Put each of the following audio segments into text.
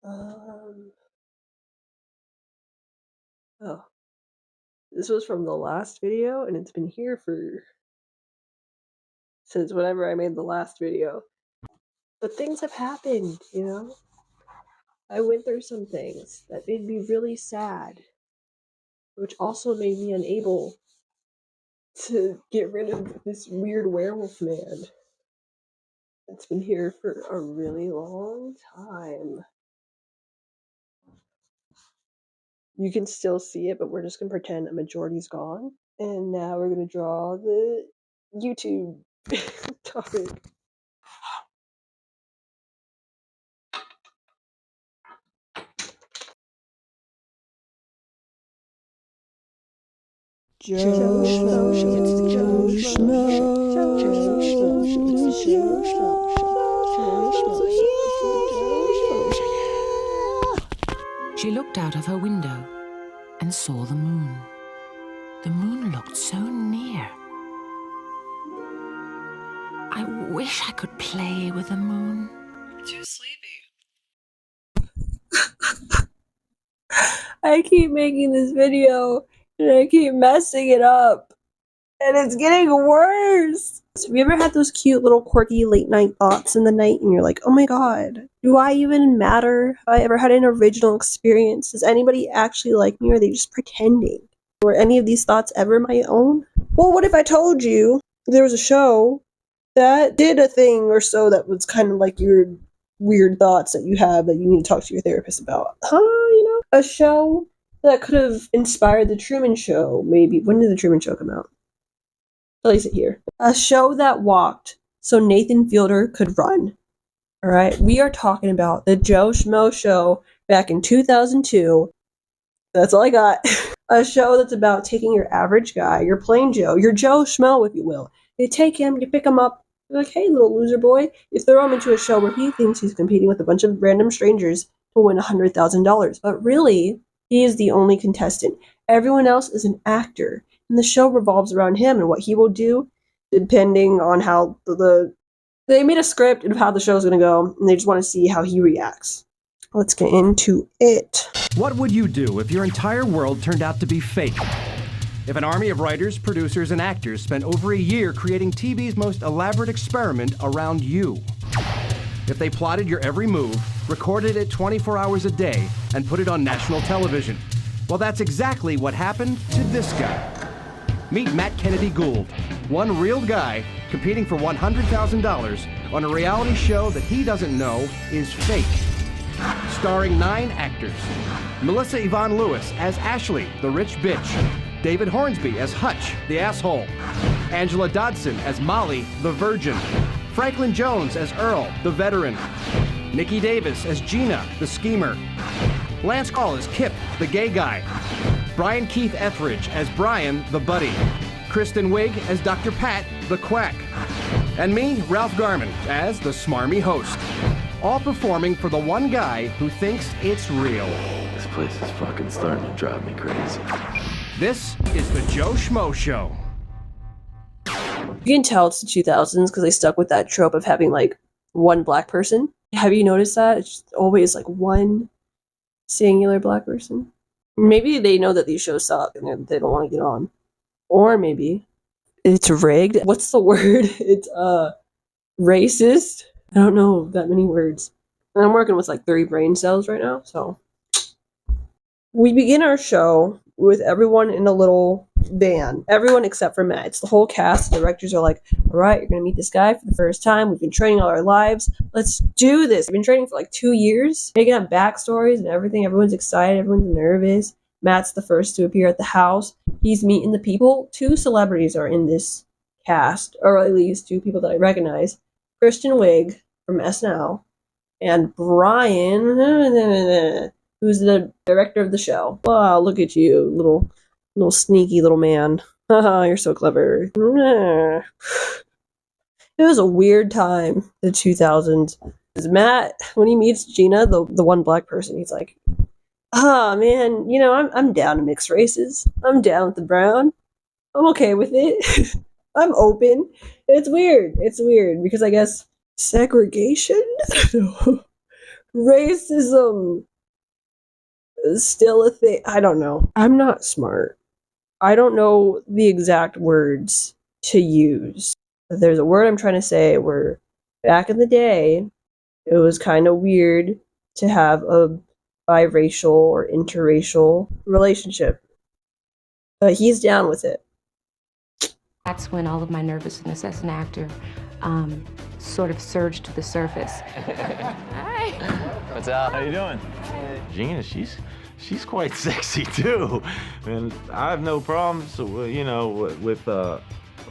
Um, oh, this was from the last video, and it's been here since whenever I made the last video. But things have happened, you know? I went through some things that made me really sad, which also made me unable to get rid of this weird werewolf man. It's been here for a really long time. You can still see it, but we're just gonna pretend a majority's gone. And now we're gonna draw the YouTube topic. Joe She looked out of her window and saw the moon. The moon looked so near. I wish I could play with the moon. I'm too sleepy. I keep making this video and I keep messing it up. And it's getting worse. So have you ever had those cute little quirky late night thoughts in the night and you're like, oh my god, do I even matter? Have I ever had an original experience? Does anybody actually like me or are they just pretending? Were any of these thoughts ever my own? Well, what if I told you there was a show that did a thing or so that was kind of like your weird thoughts that you have that you need to talk to your therapist about? A show that could have inspired The Truman Show, maybe. When did The Truman Show come out? Place it here. A show that walked so Nathan Fielder could run. Alright, we are talking about the Joe Schmo Show back in 2002. That's all I got. A show that's about taking your average guy, your plain Joe, your Joe Schmo, if you will. You take him, you pick him up, you're like, hey, little loser boy. You throw him into a show where he thinks he's competing with a bunch of random strangers to win $100,000. But really, he is the only contestant. Everyone else is an actor. And the show revolves around him and what he will do, depending on how they made a script of how the show's going to go, and they just want to see how he reacts. Let's get into it. What would you do if your entire world turned out to be fake? If an army of writers, producers, and actors spent over a year creating TV's most elaborate experiment around you? If they plotted your every move, recorded it 24 hours a day, and put it on national television? Well, that's exactly what happened to this guy. Meet Matt Kennedy Gould, one real guy competing for $100,000 on a reality show that he doesn't know is fake. Starring 9 actors. Melissa Yvonne Lewis as Ashley, the rich bitch. David Hornsby as Hutch, the asshole. Angela Dodson as Molly, the virgin. Franklin Jones as Earl, the veteran. Nikki Davis as Gina, the schemer. Lance Call as Kip, the gay guy. Brian Keith Etheridge as Brian, the buddy. Kristen Wiig as Dr. Pat, the quack. And me, Ralph Garman, as the smarmy host. All performing for the one guy who thinks it's real. This place is fucking starting to drive me crazy. This is the Joe Schmo Show. You can tell it's the 2000s because they stuck with that trope of having like one black person. Have you noticed that? It's just always like one singular black person. Maybe they know that these shows suck and they don't want to get on. Or maybe it's rigged. What's the word? It's racist. I don't know that many words. And I'm working with like 30 brain cells right now, so. We begin our show with everyone in a little van. Everyone except for Matt. It's the whole cast. The directors are like, alright, you're going to meet this guy for the first time. We've been training all our lives. Let's do this. We've been training for like 2 years. Making up backstories and everything. Everyone's excited. Everyone's nervous. Matt's the first to appear at the house. He's meeting the people. 2 celebrities are in this cast. Or at least 2 people that I recognize. Kristen Wiig from SNL. And Brian, who's the director of the show. Wow, look at you, little sneaky little man. Haha, you're so clever. It was a weird time, the 2000s. Matt, when he meets Gina, the one black person, he's like, man, you know, I'm down to mixed races. I'm down with the brown. I'm okay with it. I'm open. It's weird. It's weird because I guess segregation? Racism is still a thing. I don't know. I'm not smart. I don't know the exact words to use. But there's a word I'm trying to say where back in the day, it was kind of weird to have a biracial or interracial relationship. But he's down with it. That's when all of my nervousness as an actor sort of surged to the surface. Hi. What's up? How you doing? Gina, she's quite sexy too, and I have no problems, with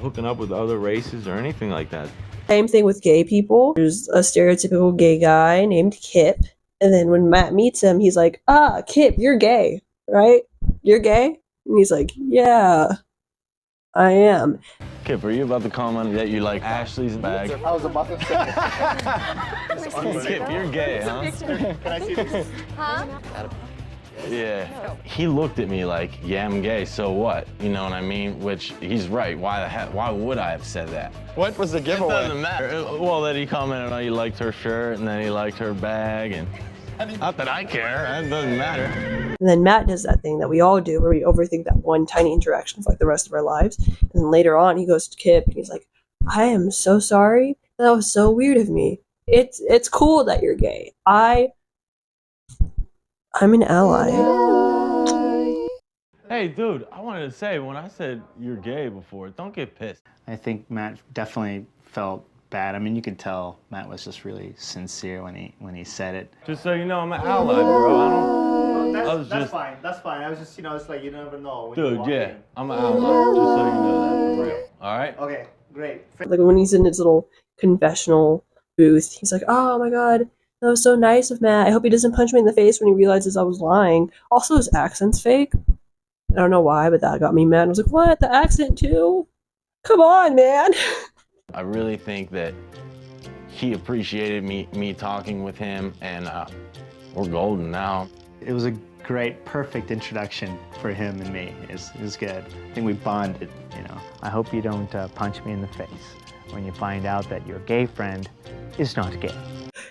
hooking up with other races or anything like that. Same thing with gay people. There's a stereotypical gay guy named Kip, and then when Matt meets him, he's like, "Ah, Kip, you're gay, right? You're gay?" And he's like, "Yeah, I am." Kip, are you about to comment that you like Ashley's bag? I was about to say. Kip, you're gay, huh? Can I see this? Huh? Yeah. He looked at me like, yeah, I'm gay, so what? You know what I mean? Which, he's right. Why would I have said that? What was the It giveaway? doesn't matter. Well, that he commented on he liked her shirt, and then he liked her bag, and not that I care, that doesn't matter. And then Matt does that thing that we all do where we overthink that one tiny interaction for like the rest of our lives. And then later on, he goes to Kip and he's like, "I am so sorry. That was so weird of me. It's cool that you're gay. I'm an ally." Hey, dude, I wanted to say, when I said you're gay before, don't get pissed. I think Matt definitely felt bad. I mean, you could tell Matt was just really sincere when he said it. Just so you know, I'm an ally, bro. That's fine. That's fine. I was just, it's like you never know. When Dude, yeah, I'm an ally. Just so you know that, for real. All right? Okay, great. Like when he's in his little confessional booth, he's like, "Oh my god, that was so nice of Matt. I hope he doesn't punch me in the face when he realizes I was lying." Also, his accent's fake. I don't know why, but that got me mad. I was like, "What? The accent too? Come on, man." I really think that he appreciated me talking with him, and we're golden now. It was a great, perfect introduction for him and me. It was good. I think we bonded, I hope you don't punch me in the face when you find out that your gay friend is not gay.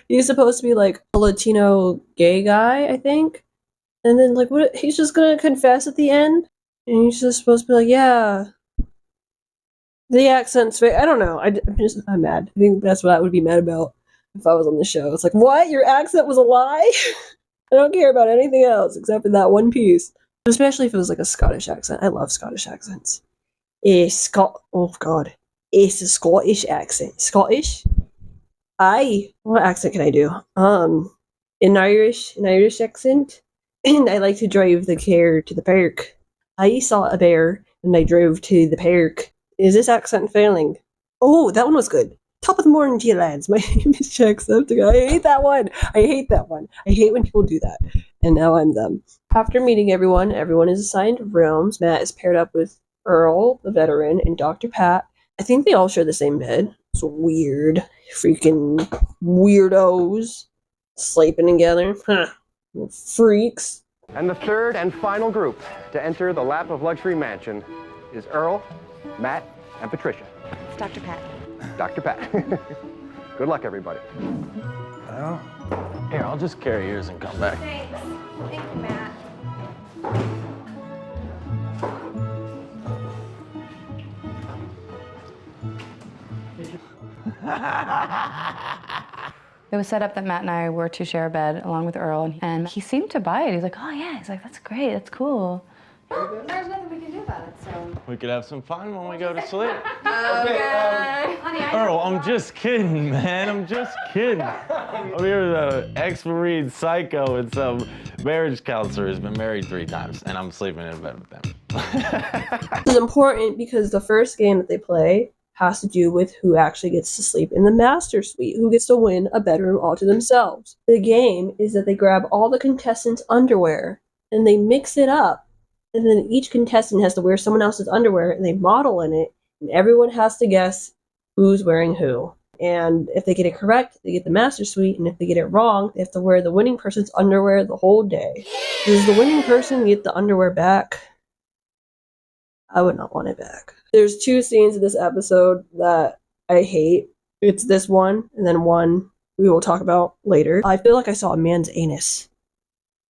He's supposed to be like a Latino gay guy, I think. And then like what he's just gonna confess at the end? And he's just supposed to be like, "Yeah. The accent's fake." I don't know. I'm mad. I think that's what I would be mad about if I was on the show. It's like, "What? Your accent was a lie?" I don't care about anything else except for that one piece. Especially if it was like a Scottish accent. I love Scottish accents. Oh god. It's a Scottish accent. Scottish? Aye. What accent can I do? An Irish accent. And I like to drive the car to the park. I saw a bear and I drove to the park. Is this accent failing? Oh, that one was good. Top of the morning to you lads. My name is Jacksepticeye. I hate that one. I hate when people do that. And now I'm them. After meeting everyone is assigned rooms. Matt is paired up with Earl, the veteran, and Dr. Pat. I think they all share the same bed. It's weird. Freaking weirdos. Sleeping together. Huh. Freaks. And the third and final group to enter the lap of luxury mansion is Earl, Matt, and Patricia. It's Dr. Pat. Dr. Pat. Good luck, everybody. Well, here, I'll just carry yours and come back. Thanks. Thank you, Matt. It was set up that Matt and I were to share a bed along with Earl, and he seemed to buy it. He's like, "Oh yeah," he's like, "That's great, that's cool." There's nothing we can do about it, so. We could have some fun when we go to sleep. Okay. Honey, Earl, I'm just kidding, man. I'm just kidding. I'm here with an ex-Marine psycho and some marriage counselor who's been married 3 times, and I'm sleeping in bed with them. This is important because the first game that they play has to do with who actually gets to sleep in the master suite, who gets to win a bedroom all to themselves. The game is that they grab all the contestants' underwear and they mix it up, and then each contestant has to wear someone else's underwear and they model in it, and everyone has to guess who's wearing who. And if they get it correct, they get the master suite, and if they get it wrong, they have to wear the winning person's underwear the whole day. Does the winning person get the underwear back? I would not want it back. There's 2 scenes in this episode that I hate. It's this one, and then one we will talk about later. I feel like I saw a man's anus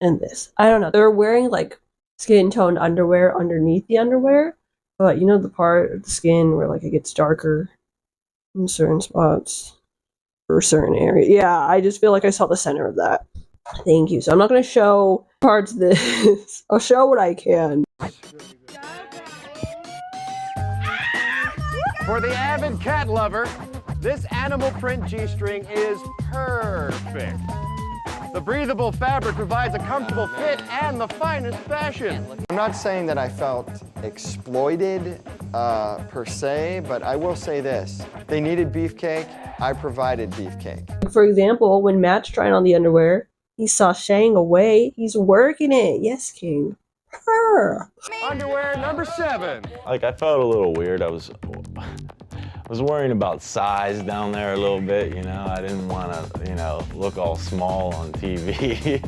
in this. I don't know. They were wearing like skin toned underwear underneath the underwear, but you know the part of the skin where like it gets darker in certain spots for certain areas. Yeah, I just feel like I saw the center of that. Thank you. So I'm not going to show parts of this. I'll show what I can. For the avid cat lover, this animal print G-string is perfect. The breathable fabric provides a comfortable fit and the finest fashion. I'm not saying that I felt exploited per se, but I will say this. They needed beefcake, I provided beefcake. For example, when Matt's trying on the underwear, he's sashaying away. He's working it. Yes, King. Purr. Underwear number 7. Like, I felt a little weird. I was worrying about size down there a little bit, you know. I didn't want to, you know, look all small on TV.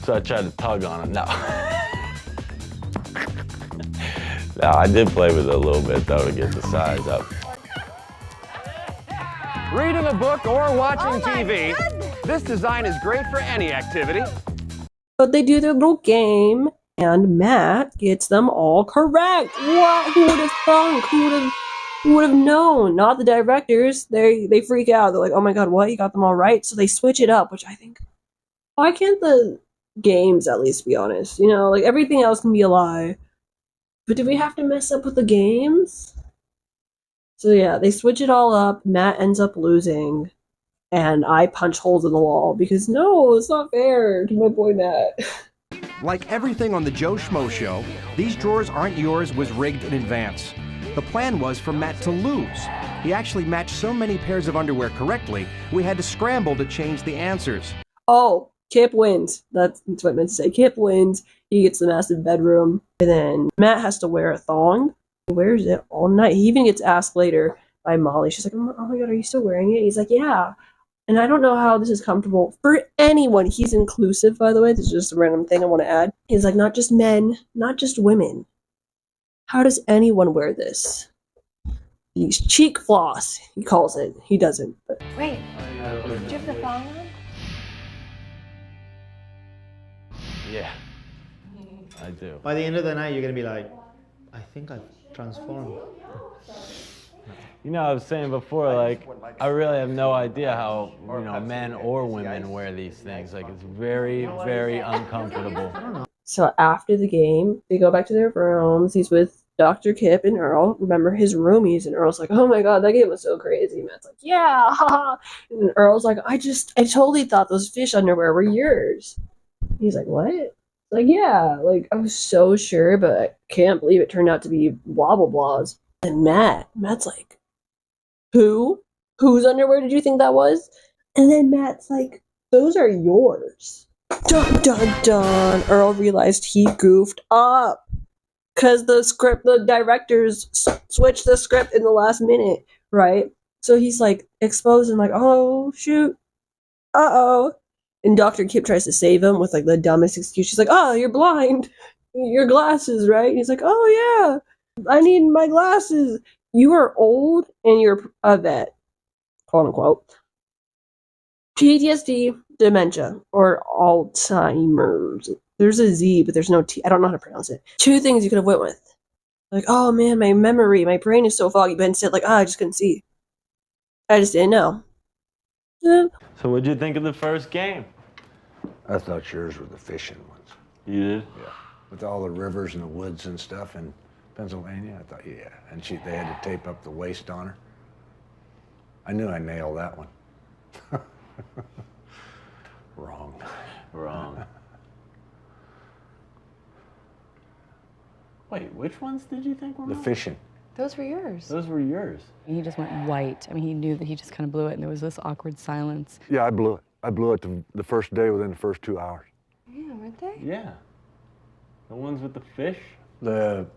So I tried to tug on it. No. No, I did play with it a little bit, though, to get the size up. Reading a book or watching TV, this design is great for any activity. But they do their little game, and Matt gets them all correct. What? Who would have thunk? Who would have known? Not the directors. They freak out. They're like, oh my god, what? You got them all right? So they switch it up, which I think, why can't the games at least be honest? You know, like everything else can be a lie. But do we have to mess up with the games? So yeah, they switch it all up. Matt ends up losing. And I punch holes in the wall because no, it's not fair to my boy Matt. Like everything on the Joe Schmo show, These Drawers Aren't Yours was rigged in advance. The plan was for Matt to lose. He actually matched so many pairs of underwear correctly, we had to scramble to change the answers. Oh, Kip wins. That's what I meant to say. Kip wins. He gets the massive bedroom. And then Matt has to wear a thong. He wears it all night. He even gets asked later by Molly. She's like, oh my god, are you still wearing it? He's like, yeah. And I don't know how this is comfortable for anyone. He's inclusive, by the way. This is just a random thing I want to add. He's like, not just men, not just women. How does anyone wear this? He's cheek floss, he calls it. He doesn't. But. Wait, did you have the thong on? Yeah, I do. By the end of the night, you're gonna be like, I think I've transformed. You know, I was saying before, like, I really have no idea how, you know, men or women wear these things. Like, it's very, very uncomfortable. So after the game, they go back to their rooms. He's with Dr. Kip and Earl. Remember his roomies, and Earl's like, oh my god, that game was so crazy. Matt's like, yeah, haha. And Earl's like, I totally thought those fish underwear were yours. He's like, what? Like, yeah, like, I was so sure, but I can't believe it turned out to be blah, blah, blahs. And Matt's like, who? Whose underwear did you think that was? And then Matt's like, those are yours. Dun, dun, dun. Earl realized he goofed up. Because the directors switched the script in the last minute, right? So he's like exposed and like, oh, shoot. Uh-oh. And Dr. Kip tries to save him with like the dumbest excuse. She's like, oh, you're blind. Your glasses, right? And he's like, oh yeah, I need my glasses. You are old and you're a vet, quote unquote. PTSD, dementia, or Alzheimer's. There's a Z, but there's no T. I don't know how to pronounce it. 2 things you could have went with. Like, oh man, my memory, my brain is so foggy. But instead, like, I just couldn't see. I just didn't know. Yeah. So what'd you think of the first game? I thought yours were the fishing ones. You did? Yeah. With all the rivers and the woods and stuff in Pennsylvania, I thought, yeah. And they had to tape up the waist on her. I knew I nailed that one. Wrong. Wrong. Wait, which ones did you think were The wrong? fishing. Those were yours. Those were yours. He just went white. I mean, he knew that he just kind of blew it, and there was this awkward silence. Yeah, I blew it. I blew it the first day within the first 2 hours. Yeah, weren't they? Yeah. The ones with the fish? The,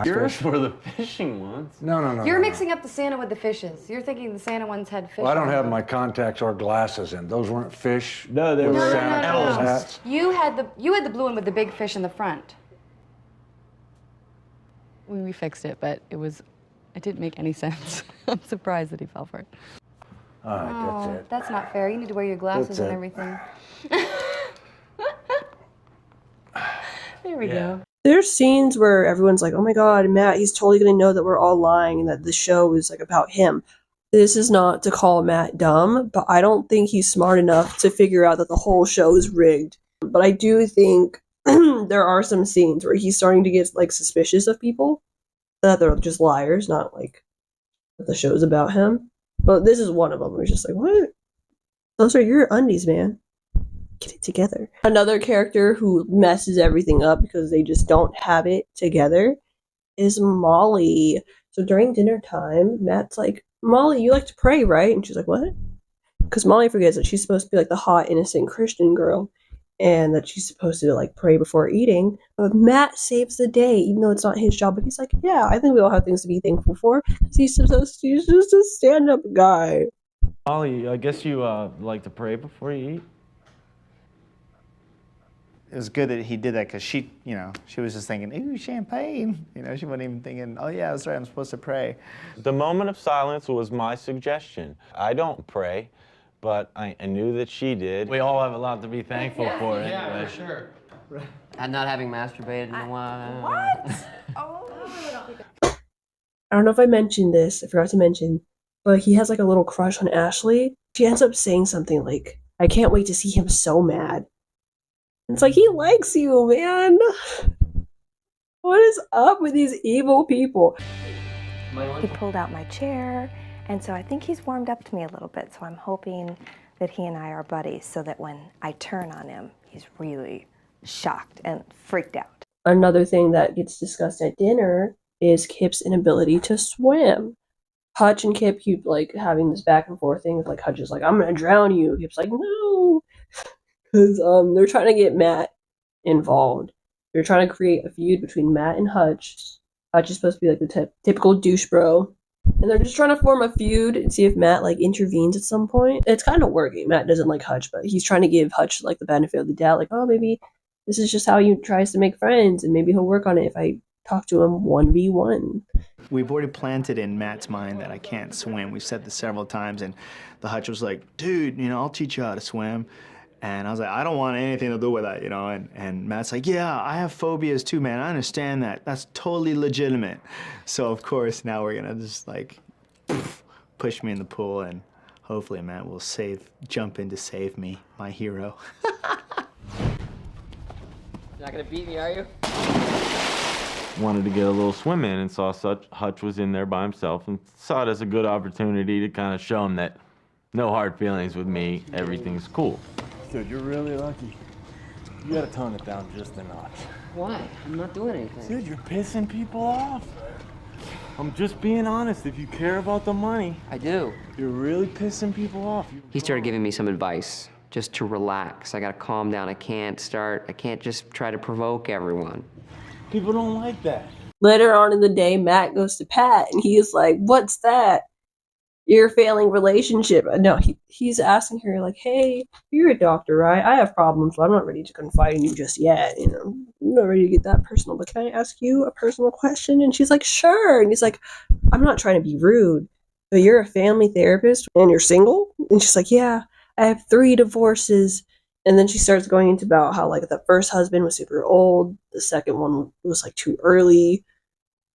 Yours were the fishing ones. No. You're mixing up the Santa with the fishes. You're thinking the Santa ones had fish. Well, I don't on have them. my contacts or glasses in. Those weren't fish. No, they with were Santa Claus no. hats. You had the blue one with the big fish in the front. We fixed it, but it didn't make any sense. I'm surprised that he fell for it. All right, that's it. That's not fair. You need to wear your glasses That's and it. everything. There we go. There's scenes where everyone's like, oh my god, Matt, he's totally gonna know that we're all lying and that the show is like about him. This is not to call Matt dumb, but I don't think he's smart enough to figure out that the whole show is rigged. But I do think there are some scenes where he's starting to get like suspicious of people, that they're just liars, not like that the show's about him. But this is one of them where he's just like, what? Those are your undies, man. Get it together. Another character who messes everything up because they just don't have it together is Molly. So during dinner time, Matt's like, Molly, you like to pray, right? And she's like, what? Because Molly forgets that she's supposed to be like the hot, innocent Christian girl and that she's supposed to like pray before eating. But Matt saves the day, even though it's not his job. But he's like, yeah, I think we all have things to be thankful for. He's just a stand-up guy. Molly, I guess you like to pray before you eat? It was good that he did that because she, you know, she was just thinking, ooh, champagne. You know, she wasn't even thinking, oh yeah, that's right, I'm supposed to pray. The moment of silence was my suggestion. I don't pray, but I knew that she did. We all have a lot to be thankful for anyway. Yeah, for sure. And not having masturbated in a while. I don't know if I mentioned this, I forgot to mention, but he has like a little crush on Ashley. She ends up saying something like, I can't wait to see him so mad. It's like, he likes you, man. What is up with these evil people? He pulled out my chair, and so I think he's warmed up to me a little bit, so I'm hoping that he and I are buddies so that when I turn on him, he's really shocked and freaked out. Another thing that gets discussed at dinner is Kip's inability to swim. Hutch and Kip keep like having this back and forth thing. Like Hutch is like, I'm gonna drown you. Kip's like, no. Because they're trying to get Matt involved. They're trying to create a feud between Matt and Hutch. Hutch is supposed to be like the typical douche bro. And they're just trying to form a feud and see if Matt like intervenes at some point. It's kind of working. Matt doesn't like Hutch, but he's trying to give Hutch like the benefit of the doubt. Like, oh, maybe this is just how he tries to make friends, and maybe he'll work on it if I talk to him 1v1. We've already planted in Matt's mind that I can't swim. We've said this several times, and the Hutch was like, dude, you know, I'll teach you how to swim. And I was like, I don't want anything to do with that, you know? And Matt's like, yeah, I have phobias too, man. I understand that. That's totally legitimate. So, of course, now we're gonna just, like, push me in the pool, and hopefully Matt will jump in to save me, my hero. You're not gonna beat me, are you? Wanted to get a little swim in and saw Hutch was in there by himself and saw it as a good opportunity to kind of show him that no hard feelings with me, everything's cool. Dude, you're really lucky. You gotta tone it down just a notch. Why? I'm not doing anything. Dude, you're pissing people off. I'm just being honest. If you care about the money, I do. You're really pissing people off. He started giving me some advice, just to relax. I gotta calm down. I can't just try to provoke everyone. People don't like that. Later on in the day, Matt goes to Pat, and he is like, what's that? Your failing relationship. No, he's asking her, like, hey, you're a doctor, right? I have problems, but I'm not ready to confide in you just yet. You know, I'm not ready to get that personal, but can I ask you a personal question? And she's like, sure. And he's like, I'm not trying to be rude, but you're a family therapist and you're single? And she's like, yeah, I have 3 divorces. And then she starts going into about how, like, the first husband was super old, the second one was, like, too early.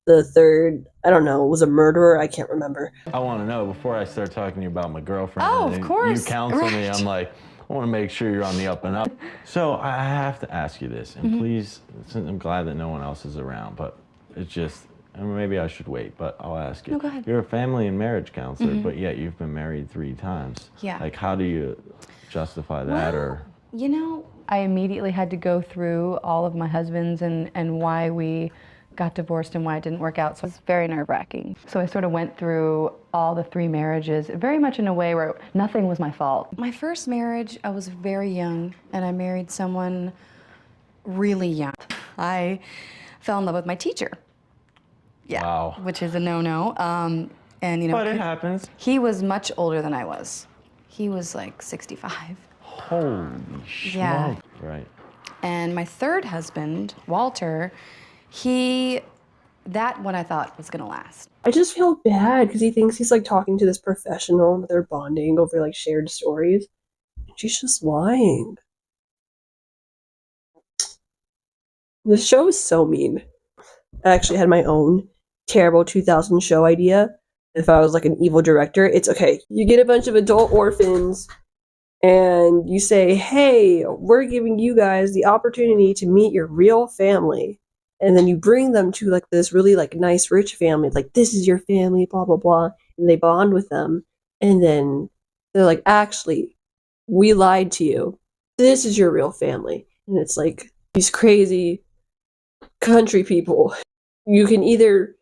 The third, I don't know, was a murderer. I can't remember. I want to know, before I start talking to you about my girlfriend, Oh, of and course. you counsel me, Right. I'm like, I want to make sure you're on the up and up. So I have to ask you this, and please, I'm glad that no one else is around, but it's just, and maybe I should wait, but I'll ask you. No, go ahead. You're a family and marriage counselor, Mhm. but yet you've been married 3 times. Yeah. Like, how do you justify that, Well, or? You know, I immediately had to go through all of my husbands and why we got divorced and why it didn't work out. So it's very nerve-wracking. So I sort of went through all the 3 marriages, very much in a way where nothing was my fault. My first marriage, I was very young, and I married someone really young. I fell in love with my teacher. Yeah, wow. Which is a no-no. And you know, But it happens. He was much older than I was. He was like 65. Holy shit. Yeah. Right. And my third husband, Walter, he That one I thought was gonna last. I just feel bad because he thinks he's like talking to this professional and they're bonding over like shared stories. And she's just lying. The show is so mean. I actually had my own terrible 2000 show idea. If I was like an evil director, it's okay. You get a bunch of adult orphans and you say, hey, we're giving you guys the opportunity to meet your real family. And then you bring them to like this really like nice rich family, like this is your family, blah blah blah, and they bond with them, and then they're like, actually, we lied to you. This is your real family. And it's like these crazy country people. You can either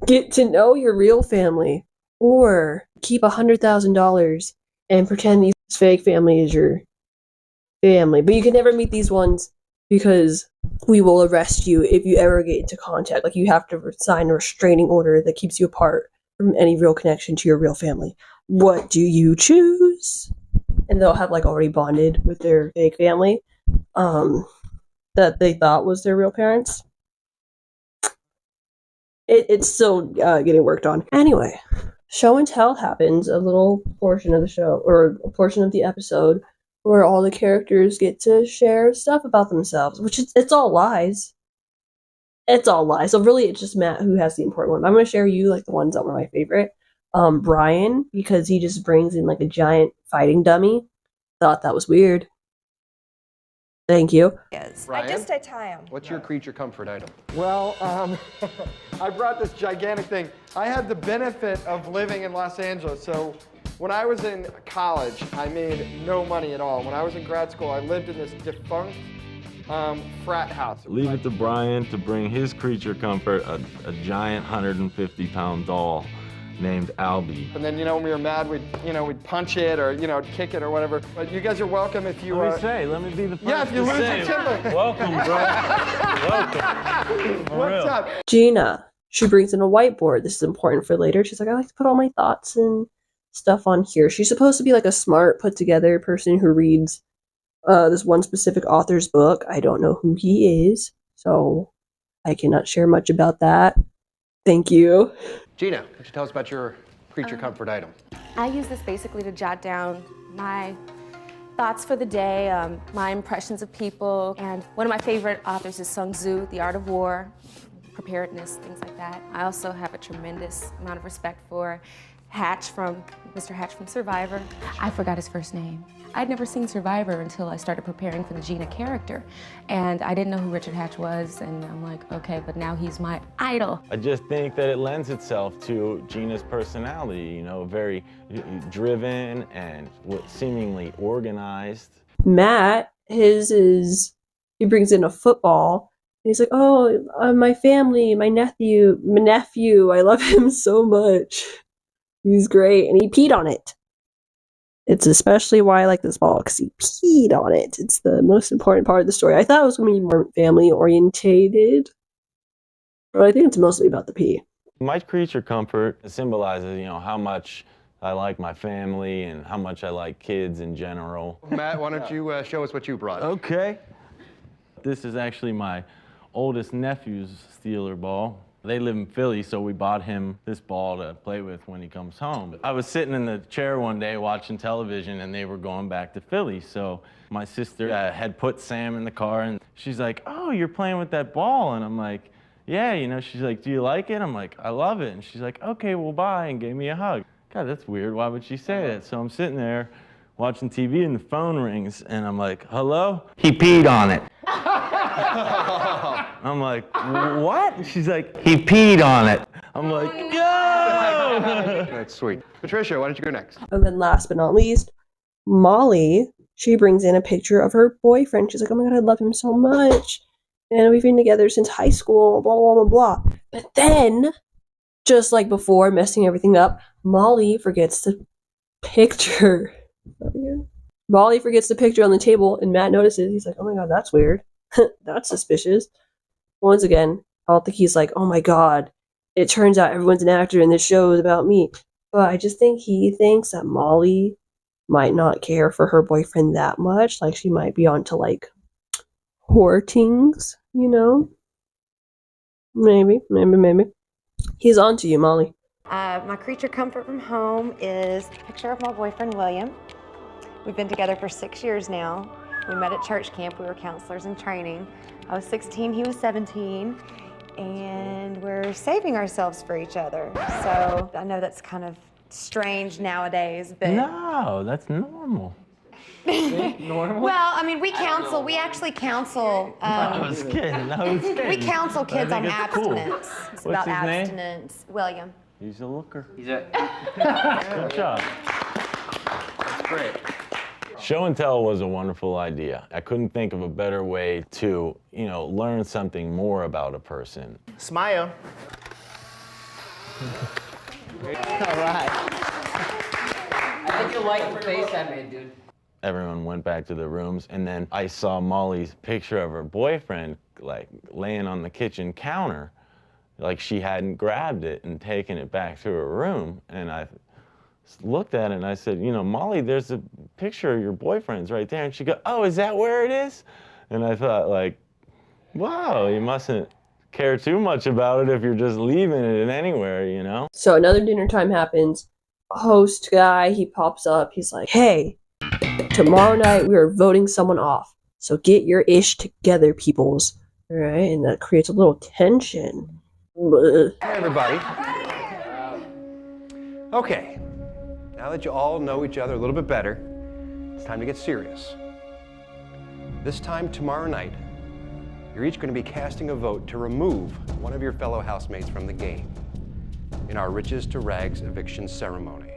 get to know your real family or keep $100,000 and pretend these fake family is your family. But you can never meet these ones because we will arrest you if you ever get into contact. Like, you have to sign a restraining order that keeps you apart from any real connection to your real family. What do you choose? And they'll have like already bonded with their fake family that they thought was their real parents. It's still getting worked on. Anyway, show and tell happens, a little portion of the show, or a portion of the episode, where all the characters get to share stuff about themselves, which it's all lies. It's all lies. So really, it's just Matt who has the important one. I'm going to share you like the ones that were my favorite. Brian, because he just brings in like a giant fighting dummy. Thought that was weird. Thank you. Brian, I tie him. what's your creature comfort item? Well, I brought this gigantic thing. I had the benefit of living in Los Angeles, so when I was in college, I made no money at all. When I was in grad school, I lived in this defunct frat house. Leave it to Brian to bring his creature comfort, a giant 150-pound doll named Albie. And then, when we were mad, we'd punch it or, kick it or whatever. But you guys are welcome if you... Let me be the first Yeah, if you lose your timber. Welcome, bro. Welcome. What's up? Gina, she brings in a whiteboard. This is important for later. She's like, I like to put all my thoughts and stuff on here. She's supposed to be like a smart, put-together person who reads this one specific author's book. I don't know who he is, so I cannot share much about that. Thank you. Gina, why don't you tell us about your creature comfort item? I use this basically to jot down my thoughts for the day, my impressions of people, and one of my favorite authors is Sun Tzu, The Art of War, preparedness, things like that. I also have a tremendous amount of respect for Mr. Hatch from Survivor. I forgot his first name. I'd never seen Survivor until I started preparing for the Gina character. And I didn't know who Richard Hatch was, and I'm like, okay, but now he's my idol. I just think that it lends itself to Gina's personality, very driven and seemingly organized. Matt, his is, he brings in a football. And he's like, oh, my family, my nephew, I love him so much. He's great, and he peed on it. It's especially why I like this ball, because he peed on it. It's the most important part of the story. I thought it was going to be more family-orientated, but I think it's mostly about the pee. My creature comfort symbolizes, how much I like my family and how much I like kids in general. Matt, why don't you show us what you brought? Okay. This is actually my oldest nephew's Steeler ball. They live in Philly, so we bought him this ball to play with when he comes home. I was sitting in the chair one day watching television, and they were going back to Philly. So my sister had put Sam in the car, and she's like, oh, you're playing with that ball? And I'm like, yeah, she's like, do you like it? I'm like, I love it. And she's like, okay, well, bye, and gave me a hug. God, that's weird. Why would she say that? So I'm sitting there watching TV, and the phone rings, and I'm like, hello? He peed on it. I'm like, what? And she's like, he peed on it. I'm like, yo! That's sweet. Patricia, why don't you go next? And then last but not least, Molly, she brings in a picture of her boyfriend. She's like, oh my god, I love him so much. And we've been together since high school, blah, blah, blah, blah. But then, just like before, messing everything up, Molly forgets the picture. Molly forgets the picture on the table, and Matt notices. He's like, oh my god, that's weird. That's suspicious. Once again, I don't think he's like, oh my god, it turns out everyone's an actor and this show is about me. But I just think he thinks that Molly might not care for her boyfriend that much. Like, she might be onto like whore things, Maybe. He's on to you, Molly. My creature comfort from home is a picture of my boyfriend, William. We've been together for 6 years now. We met at church camp. We were counselors in training. I was 16, he was 17, and we're saving ourselves for each other. So I know that's kind of strange nowadays, but... No, that's normal. Normal? Well, I mean, we actually counsel. I was kidding. We counsel kids on Cool. abstinence. It's What's about his name? abstinence. William. He's a looker. He's a... Good job. That's great. Show and tell was a wonderful idea. I couldn't think of a better way to, learn something more about a person. Smile. All right. I think you'll like the face I made, dude. Everyone went back to their rooms, and then I saw Molly's picture of her boyfriend, like, laying on the kitchen counter, like she hadn't grabbed it and taken it back to her room. And I looked at it and I said, Molly, there's a picture of your boyfriend's right there. And she goes, oh, is that where it is? And I thought, like, wow, you mustn't care too much about it if you're just leaving it anywhere, So another dinner time happens. Host guy, he pops up. He's like, hey, tomorrow night we are voting someone off. So get your ish together, peoples. All right, and that creates a little tension. Hey, everybody. Okay, now that you all know each other a little bit better, it's time to get serious. This time tomorrow night, you're each going to be casting a vote to remove one of your fellow housemates from the game in our riches to rags eviction ceremony.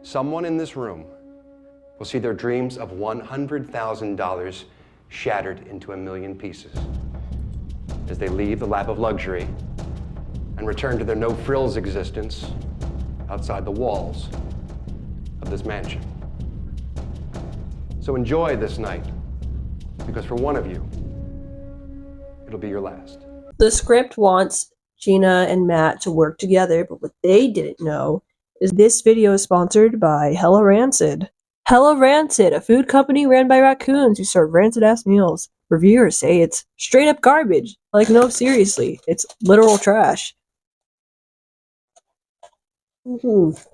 Someone in this room will see their dreams of $100,000 shattered into 1,000,000 pieces as they leave the lap of luxury and return to their no-frills existence outside the walls of this mansion. So enjoy this night, because for one of you, it'll be your last. The script wants Gina and Matt to work together, but what they didn't know is this video is sponsored by Hella Rancid. Hella Rancid, a food company ran by raccoons who serve rancid-ass meals. Reviewers say it's straight up garbage. Like, no, seriously, it's literal trash. But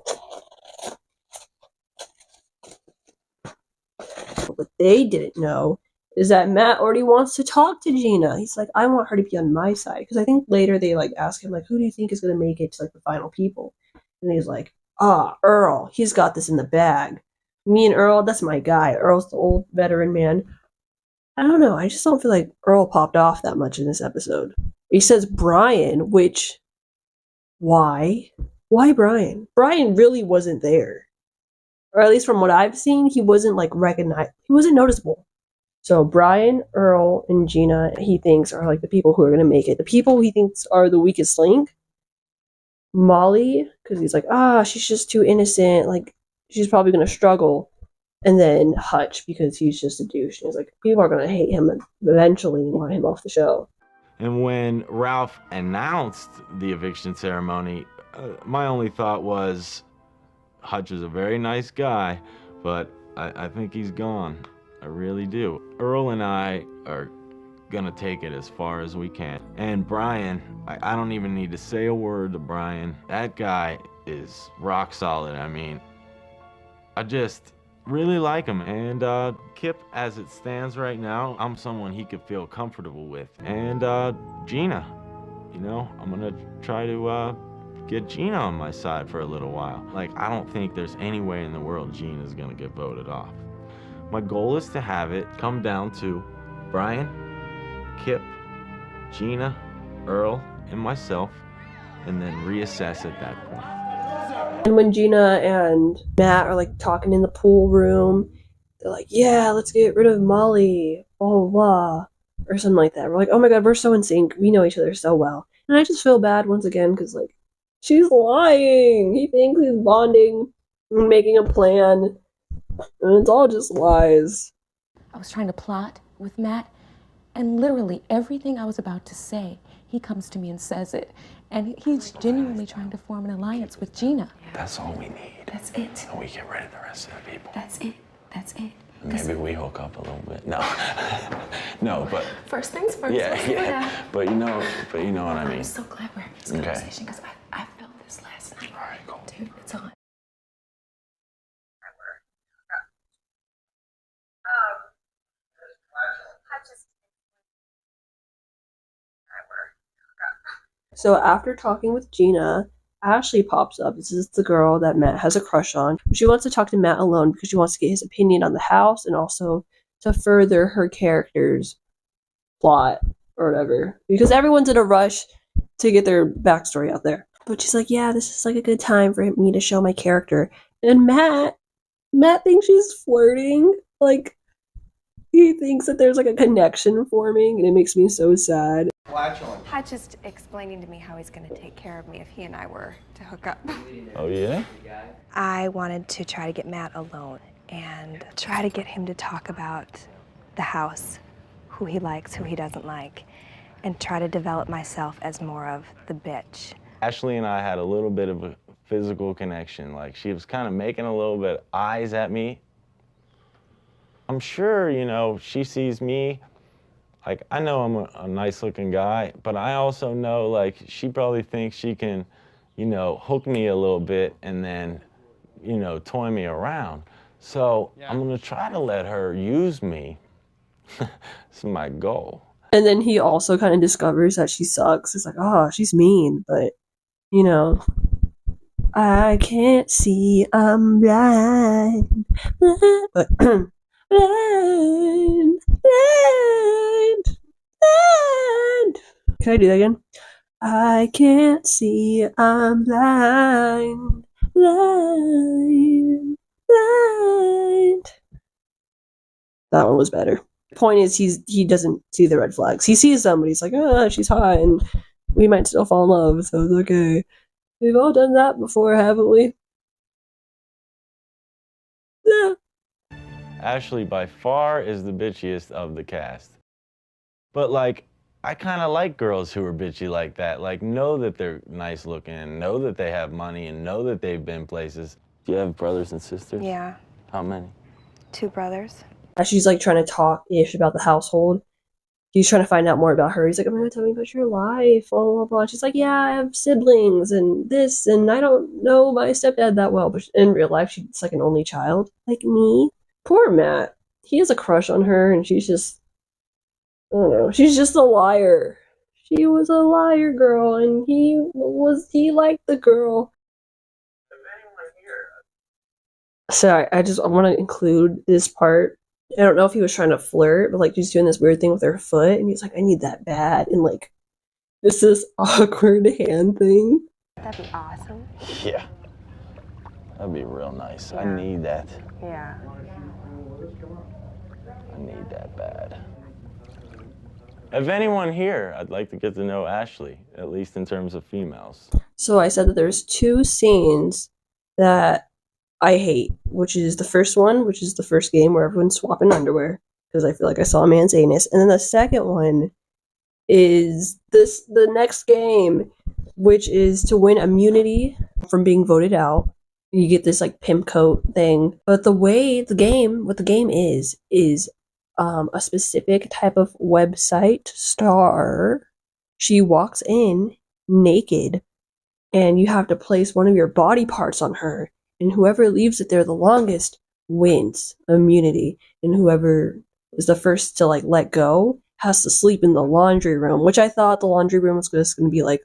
what they didn't know is that Matt already wants to talk to Gina. He's like, I want her to be on my side. Because I think later they ask him, who do you think is going to make it to the final people? And he's like, Earl, he's got this in the bag. Me and Earl, that's my guy. Earl's the old veteran man. I don't know, I just don't feel like Earl popped off that much in this episode. He says Brian, which, why? Why Brian? Brian really wasn't there. Or at least from what I've seen, he wasn't recognized. He wasn't noticeable. So Brian, Earl, and Gina, he thinks are the people who are going to make it. The people he thinks are the weakest link. Molly, because he's like, she's just too innocent. She's probably going to struggle. And then Hutch, because he's just a douche. And he's like, people are going to hate him eventually and want him off the show. And when Ralph announced the eviction ceremony, my only thought was, Hutch is a very nice guy, but I think he's gone. I really do. Earl and I are gonna take it as far as we can. And Brian, I don't even need to say a word to Brian. That guy is rock solid. I mean, I just really like him. And Kip, as it stands right now, I'm someone he could feel comfortable with. And Gina, I'm gonna try to get Gina on my side for a little while. I don't think there's any way in the world Gina's gonna get voted off. My goal is to have it come down to Brian, Kip, Gina, Earl, and myself, and then reassess at that point. And when Gina and Matt are talking in the pool room, they're like, yeah, let's get rid of Molly, blah, blah, blah, or something like that. We're like, oh my god, we're so in sync. We know each other so well. And I just feel bad once again because, she's lying. He thinks he's bonding and making a plan, and it's all just lies. I was trying to plot with Matt, and literally everything I was about to say, he comes to me and says it. And he's genuinely trying to form an alliance with Gina. That's all we need. That's it. And we get rid of the rest of the people. That's it. That's it. Maybe we hook up a little bit. No. No, but First things first. yeah, Let's do yeah. that. But you know what I mean. I'm so glad we're having this conversation because I felt this last night. All right, cool. Dude, it's on. So after talking with Gina, Ashley pops up. This is the girl that Matt has a crush on. She wants to talk to Matt alone because she wants to get his opinion on the house and also to further her character's plot or whatever. Because everyone's in a rush to get their backstory out there. But she's like, yeah, this is like a good time for me to show my character. And Matt thinks she's flirting. Like, he thinks that there's like a connection forming, and it makes me so sad. Hutch just explaining to me how he's going to take care of me if he and I were to hook up. Oh, yeah? I wanted to try to get Matt alone and try to get him to talk about the house, who he likes, who he doesn't like, and try to develop myself as more of the bitch. Ashley and I had a little bit of a physical connection. Like, she was kind of making a little bit of eyes at me. I'm sure, you know, she sees me. Like, I know I'm a nice-looking guy, but I also know, like, she probably thinks she can, you know, hook me a little bit and then, you know, toy me around. So I'm gonna try to let her use me. This is my goal. And then he also kind of discovers that she sucks. It's like, oh, she's mean, but, you know, I can't see, I'm blind. But, blind, blind, blind. Can I do that again? I can't see, I'm blind, blind, blind. That one was better. Point is, he doesn't see the red flags. He sees them, but he's like, oh, she's hot, and we might still fall in love, so it's okay. We've all done that before, haven't we? Yeah. Ashley, by far, is the bitchiest of the cast. But, like, I kind of like girls who are bitchy like that. Like, know that they're nice looking, know that they have money, and know that they've been places. Do you have brothers and sisters? Yeah, How many? 2 brothers. As she's like trying to talk-ish about the household, he's trying to find out more about her. He's like, I'm going to tell me about your life, blah, blah, blah. She's like, yeah, I have siblings and this, and I don't know my stepdad that well. But in real life, she's like an only child, like me. Poor Matt. He has a crush on her, and she's just, I don't know, she's just a liar. She was a liar girl, and he liked the girl. So I want to include this part. I don't know if he was trying to flirt, but like she's doing this weird thing with her foot, and he's like, I need that bad. And like, this awkward hand thing. That'd be awesome. Yeah. That'd be real nice. Yeah. I need that. Yeah. I need that bad. If anyone here, I'd like to get to know Ashley, at least in terms of females. So I said that there's 2 scenes that I hate, which is the first one, which is the first game where everyone's swapping underwear, because I feel like I saw a man's anus. And then the second one is the next game, which is to win immunity from being voted out. You get this like pimp coat thing. But the way what the game is a specific type of website star. She walks in naked, and you have to place one of your body parts on her. And whoever leaves it there the longest wins immunity. And whoever is the first to like let go has to sleep in the laundry room, which I thought the laundry room was just going to be like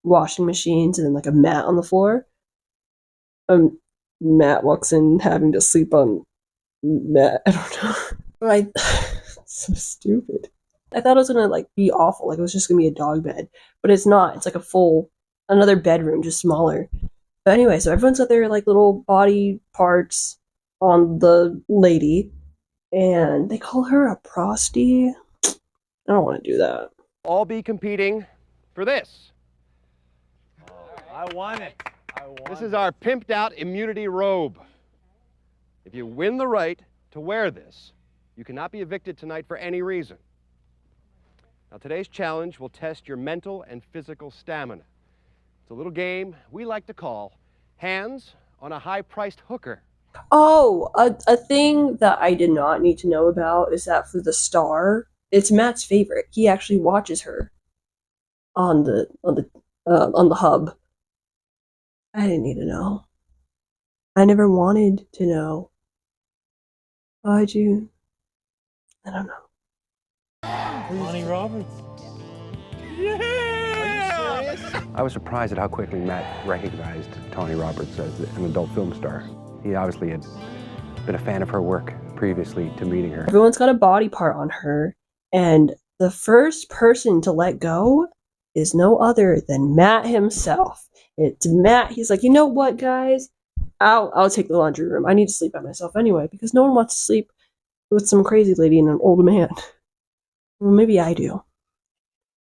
washing machines and then like a mat on the floor. Matt walks in having to sleep on Matt. I don't know. So stupid. I thought it was going to like be awful. Like it was just going to be a dog bed, but it's not. It's like another bedroom, just smaller. But anyway, so everyone's got their like little body parts on the lady, and they call her a prosty. I don't want to do that. All be competing for this. I won it. This is our pimped out immunity robe. If you win the right to wear this, you cannot be evicted tonight for any reason. Now today's challenge will test your mental and physical stamina. It's a little game we like to call Hands on a High-Priced Hooker. Oh, a thing that I did not need to know about is that for the star, It's Matt's favorite. He actually watches her on the hub. I didn't need to know. I never wanted to know. Why'd you? I don't know. Tony Roberts. I was surprised at how quickly Matt recognized Tony Roberts as an adult film star. He obviously had been a fan of her work previously to meeting her. Everyone's got a body part on her, and the first person to let go is no other than Matt himself. It's Matt. He's like, you know what, guys? I'll take the laundry room. I need to sleep by myself anyway, because no one wants to sleep with some crazy lady and an old man. Well, maybe I do.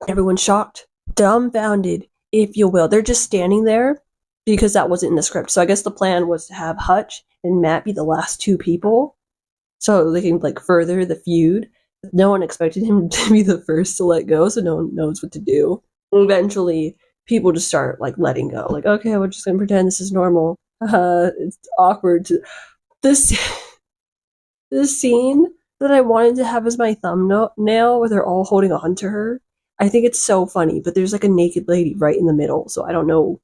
Everyone's shocked, dumbfounded, if you will. They're just standing there because that wasn't in the script. So I guess the plan was to have Hutch and Matt be the last two people so they can like further the feud. No one expected him to be the first to let go, so no one knows what to do. Eventually, people just start like letting go. Like, okay, we're just gonna pretend this is normal. It's awkward. This scene that I wanted to have as my thumbnail where they're all holding on to her. I think it's so funny, but there's like a naked lady right in the middle, so I don't know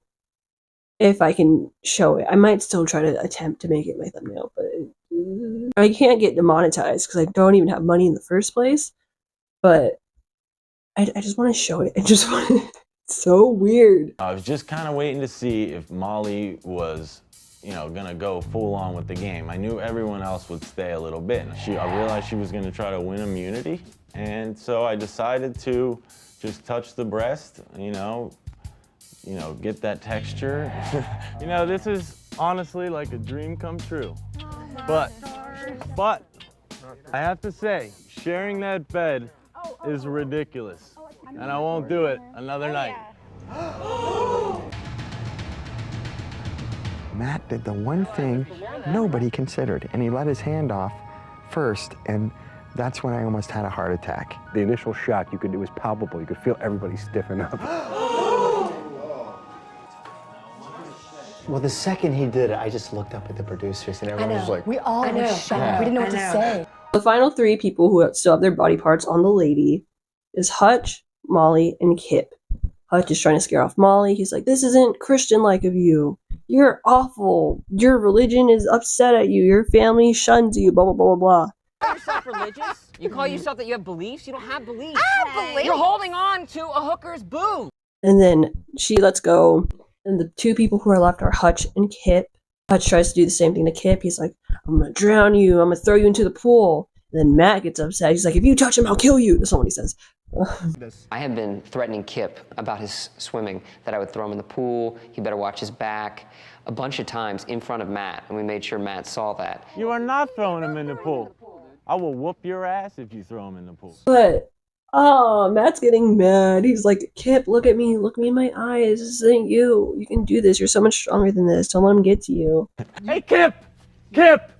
if I can show it. I might still try to attempt to make it my thumbnail, but I can't get demonetized because I don't even have money in the first place. But I just want to show it. I just want to. It's so weird. I was just kind of waiting to see if Molly was, you know, gonna go full on with the game. I knew everyone else would stay a little bit. I realized she was gonna try to win immunity, and so I decided to just touch the breast, you know, get that texture. You know, this is honestly like a dream come true. But I have to say, sharing that bed is ridiculous, and I won't do it another night. Matt did the one thing nobody considered, and he let his hand off first, and that's when I almost had a heart attack. The initial shock, it was palpable. You could feel everybody stiffen up. Well, the second he did it, I just looked up at the producers and everyone was like, We all were shocked. We didn't know what to say. The final three people who still have their body parts on the lady is Hutch, Molly, and Kip. Hutch is trying to scare off Molly. He's like, this isn't Christian-like of you. You're awful. Your religion is upset at you. Your family shuns you, blah, blah, blah, blah, blah. You call yourself religious? You call yourself that you have beliefs? You don't have beliefs. I have beliefs. You're holding on to a hooker's boob. And then she lets go, and the two people who are left are Hutch and Kip. Hutch tries to do the same thing to Kip. He's like, I'm gonna drown you. I'm gonna throw you into the pool. And then Matt gets upset. He's like, if you touch him, I'll kill you. That's not what he says. I had been threatening Kip about his swimming, that I would throw him in the pool, he better watch his back, a bunch of times in front of Matt, and we made sure Matt saw that. You are not throwing him in the pool. I will whoop your ass if you throw him in the pool. But, Matt's getting mad. He's like, Kip, look at me. Look me in my eyes. This isn't you. You can do this. You're so much stronger than this. Don't let him get to you. Hey, Kip! Kip!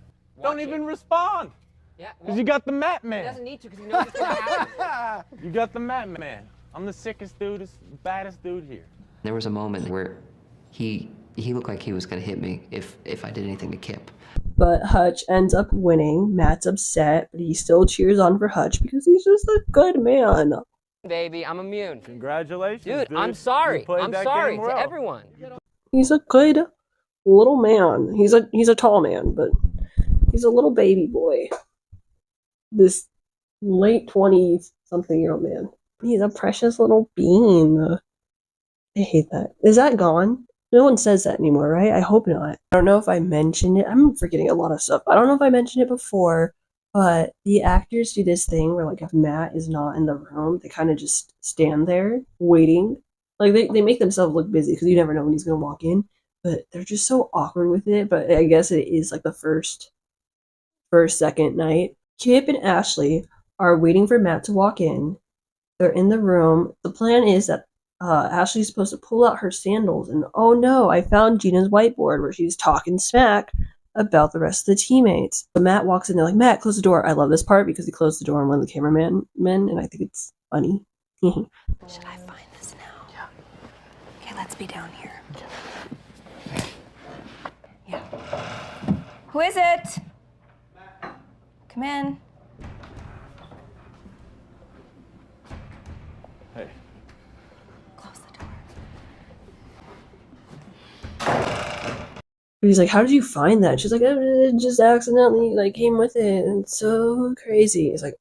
Don't even respond. Yeah, Because you got the Matt He Man. doesn't need to because he knows it's gonna happen. You got the Matt Man. I'm the sickest dude, baddest dude here. There was a moment where he looked like he was gonna hit me if I did anything to Kip. But Hutch ends up winning. Matt's upset, but he still cheers on for Hutch because he's just a good man. Baby, I'm immune. Congratulations, dude. I'm sorry. You played I'm that sorry game to well. everyone. He's a good little man. He's a tall man, but he's a little baby boy. This late 20s something year old man. He's a precious little bean. I hate that. Is that gone? No one says that anymore, right? I hope not. I don't know if I mentioned it. I'm forgetting a lot of stuff. I don't know if I mentioned it before, but the actors do this thing where, like, if Matt is not in the room, they kind of just stand there waiting. Like, they make themselves look busy because you never know when he's going to walk in, but they're just so awkward with it. But I guess it is, like, the second night. Kip and Ashley are waiting for Matt to walk in. They're in the room. The plan is that Ashley's supposed to pull out her sandals, and oh no, I found Gina's whiteboard where she's talking smack about the rest of the teammates. But Matt walks in, they're like, Matt, close the door. I love this part because he closed the door on one of the cameramen, and I think it's funny. Should I find this now? Yeah. Okay, let's be down here. Yeah. Who is it? Come in. Hey. Close the door. He's like, how did you find that? She's like, it just accidentally like came with it. And it's so crazy. He's like,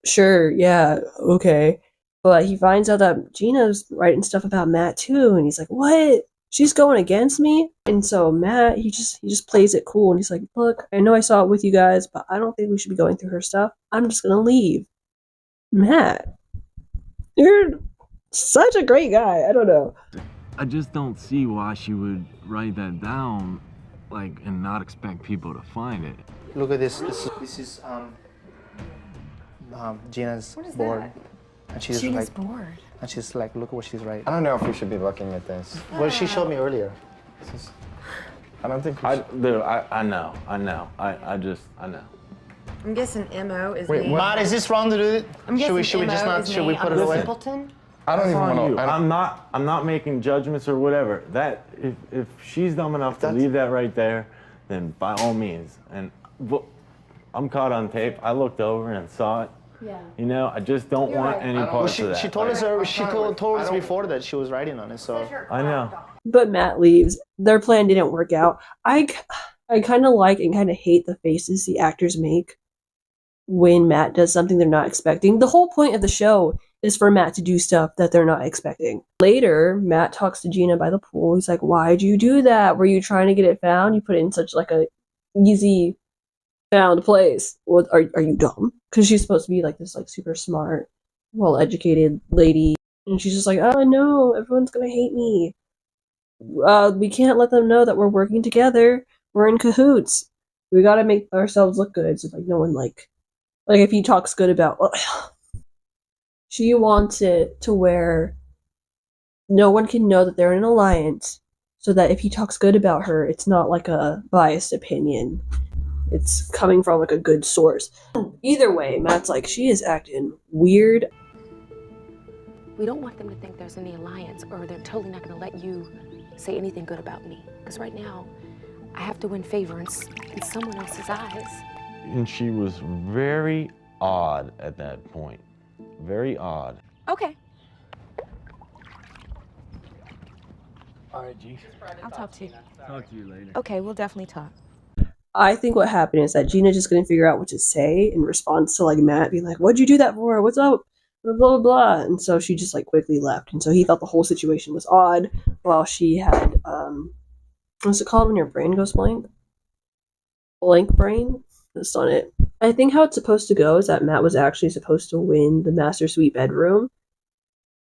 sure, yeah, okay. But he finds out that Gina's writing stuff about Matt too, and he's like, what? She's going against me? And so Matt, he just plays it cool, and he's like, look, I know I saw it with you guys, but I don't think we should be going through her stuff. I'm just gonna leave. Matt, you're such a great guy. I don't know. I just don't see why she would write that down, like, and not expect people to find it. Look at this. This is Gina's board. That? And she's Gina's like, bored. And she's like, look at what she's writing. I don't know if we should be looking at this. Well, she showed me earlier. I don't think I know. I know. I'm guessing MO is Wait, me. Matt, is this wrong to do it? I'm guessing Should we just MO not? is Should me. we put I'm it a away? simpleton. I don't even want to. I'm not making judgments or whatever. That if she's dumb enough to leave that right there, then by all means. And I'm caught on tape. I looked over and saw it. Yeah. You know, I just don't want any parts of that. She told us. She told us before that she was writing on it. So I know. But Matt leaves. Their plan didn't work out. I kind of like and kind of hate the faces the actors make when Matt does something they're not expecting. The whole point of the show is for Matt to do stuff that they're not expecting. Later, Matt talks to Gina by the pool. He's like, why'd you do that? Were you trying to get it found? You put it in such like a easy found place. Well, are you dumb? Because she's supposed to be like this like super smart, well-educated lady. And she's just like, oh no, everyone's gonna hate me. We can't let them know that we're working together. We're in cahoots. We gotta make ourselves look good. So like no one like if he talks good about she wants it to where no one can know that they're in an alliance, so that if he talks good about her, it's not like a biased opinion. It's coming from like a good source. Either way, Matt's like, she is acting weird. We don't want them to think there's any alliance, or they're totally not going to let you say anything good about me. Because right now, I have to win favor in someone else's eyes. And she was very odd at that point. Very odd. Okay. All right, G. I'll talk to you. Talk to you later. Okay, we'll definitely talk. I think what happened is that Gina just couldn't figure out what to say in response to like Matt being like, what'd you do that for? What's up? Blah, blah, blah. And so she just like quickly left. And so he thought the whole situation was odd while she had, what's it called when your brain goes blank? Blank brain? That's on it. I think how it's supposed to go is that Matt was actually supposed to win the master suite bedroom.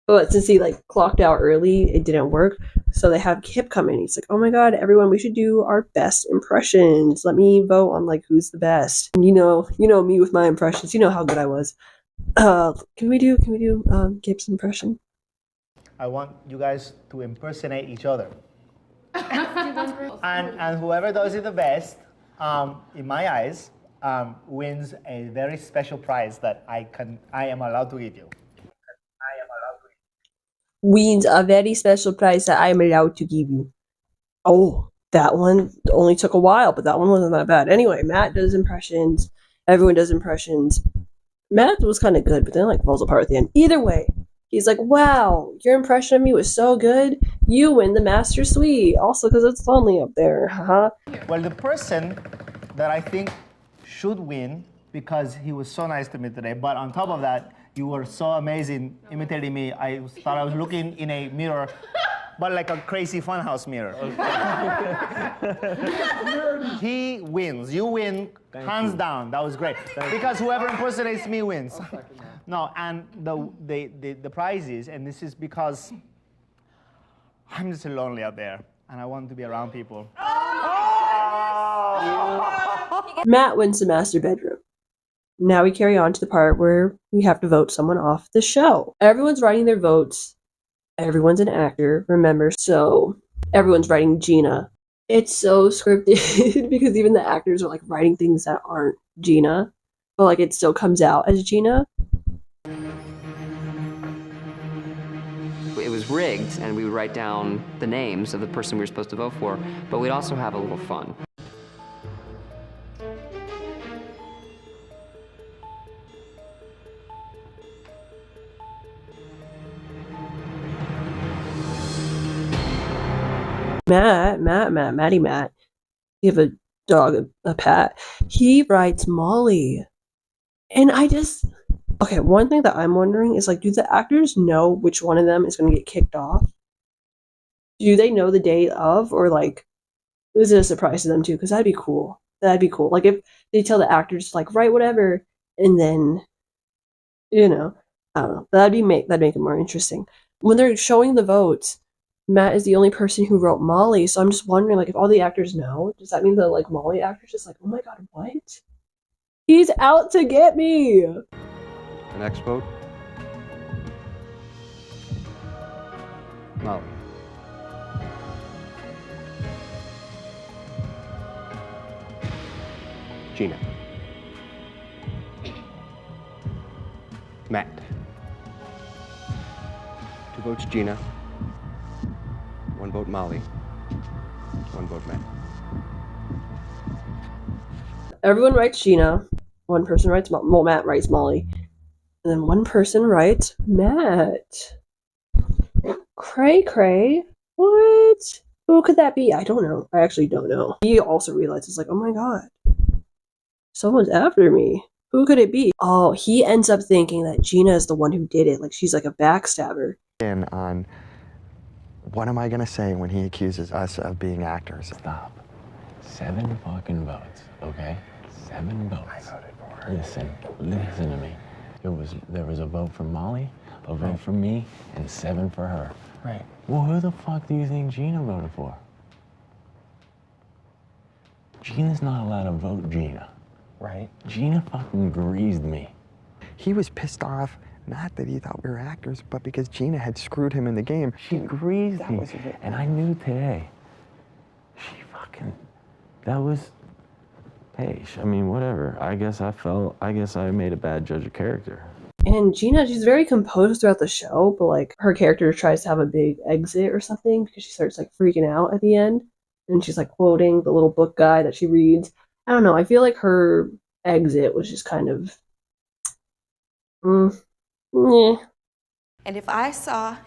But since he like clocked out early, it didn't work. So they have Kip come in. He's like, oh my god, everyone, we should do our best impressions. Let me vote on like who's the best. And you know me with my impressions. You know how good I was. Can we do Kip's impression? I want you guys to impersonate each other. and whoever does it the best, in my eyes, wins a very special prize that I am allowed to give you. Wins a very special prize that I am allowed to give you. Oh, that one only took a while, but that one wasn't that bad. Anyway, Matt does impressions. Everyone does impressions. Matt was kind of good, but then like falls apart at the end. Either way, he's like, wow, your impression of me was so good. You win the master suite. Also because it's lonely up there. Haha. Well, the person that I think should win, because he was so nice to me today, but on top of that, you were so amazing imitating me. I thought I was looking in a mirror, but like a crazy funhouse mirror. He wins. You win, hands down. That was great. Because whoever impersonates me wins. No, and the prize is, and this is because I'm just lonely out there, and I want to be around people. Matt wins the master bedroom. Now we carry on to the part where we have to vote someone off the show. Everyone's writing their votes. Everyone's an actor, remember, so everyone's writing Gina. It's so scripted because even the actors are like writing things that aren't Gina, but like it still comes out as Gina. It was rigged, and we would write down the names of the person we were supposed to vote for, but we'd also have a little fun. Matty Matt. You have a dog, a pet. He writes Molly. And okay, one thing that I'm wondering is like, do the actors know which one of them is going to get kicked off? Do they know the day of, or like, is it a surprise to them too? Because that'd be cool. That'd be cool. Like if they tell the actors like write whatever, and then, I don't know. That'd make it more interesting. When they're showing the votes, Matt is the only person who wrote Molly, so I'm just wondering like if all the actors know, does that mean the like Molly actors just like, oh my god, what? He's out to get me. The next vote. Molly. Gina. Matt. 2 votes Gina. 1 vote Molly. 1 vote Matt. Everyone writes Gina. One person writes Matt writes Molly. And then one person writes Matt. Cray. What? Who could that be? I don't know. I actually don't know. He also realizes like, oh my god. Someone's after me. Who could it be? Oh, he ends up thinking that Gina is the one who did it. Like she's like a backstabber. And on what am I gonna say when he accuses us of being actors? Stop. 7 fucking votes, okay? 7 votes. I voted for her. Listen to me. There was a vote for Molly, a vote for me, and 7 for her. Right. Well, who the fuck do you think Gina voted for? Gina's not allowed to vote Gina. Right. Gina fucking greased me. He was pissed off, not that he thought we were actors, but because Gina had screwed him in the game. She greased me. And I knew today. Hey, I mean, whatever. I guess I made a bad judge of character. And Gina, she's very composed throughout the show, but like her character tries to have a big exit or something because she starts like freaking out at the end. And she's like quoting the little book guy that she reads. I don't know. I feel like her exit was just kind of, yeah. And if I saw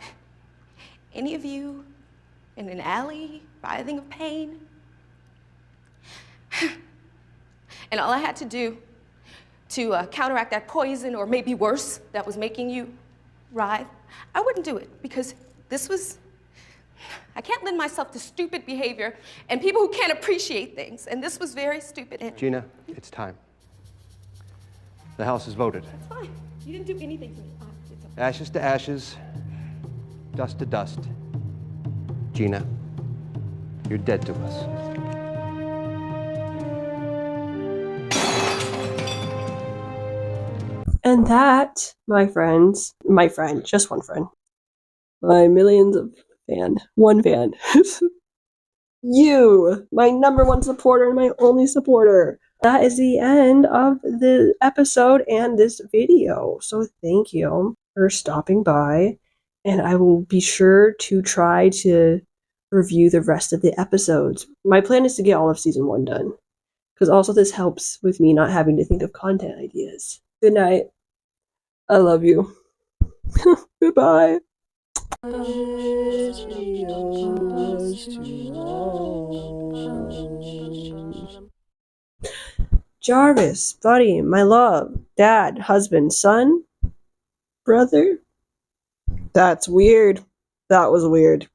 any of you in an alley writhing of pain, and all I had to do to counteract that poison, or maybe worse, that was making you writhe, I wouldn't do it because I can't lend myself to stupid behavior and people who can't appreciate things, and this was very stupid. Gina, it's time. The House has voted. That's fine. You didn't do anything to me. It's okay. Ashes to ashes, dust to dust. Gina, you're dead to us. And that, my friends, just one friend, my millions of one fan, you, my #1 supporter and my only supporter. That is the end of the episode and this video. So thank you for stopping by, and I will be sure to try to review the rest of the episodes. My plan is to get all of season 1 done, because also this helps with me not having to think of content ideas. Good night. I love you. Goodbye. Jarvis, buddy, my love, dad, husband, son, brother. That's weird. That was weird.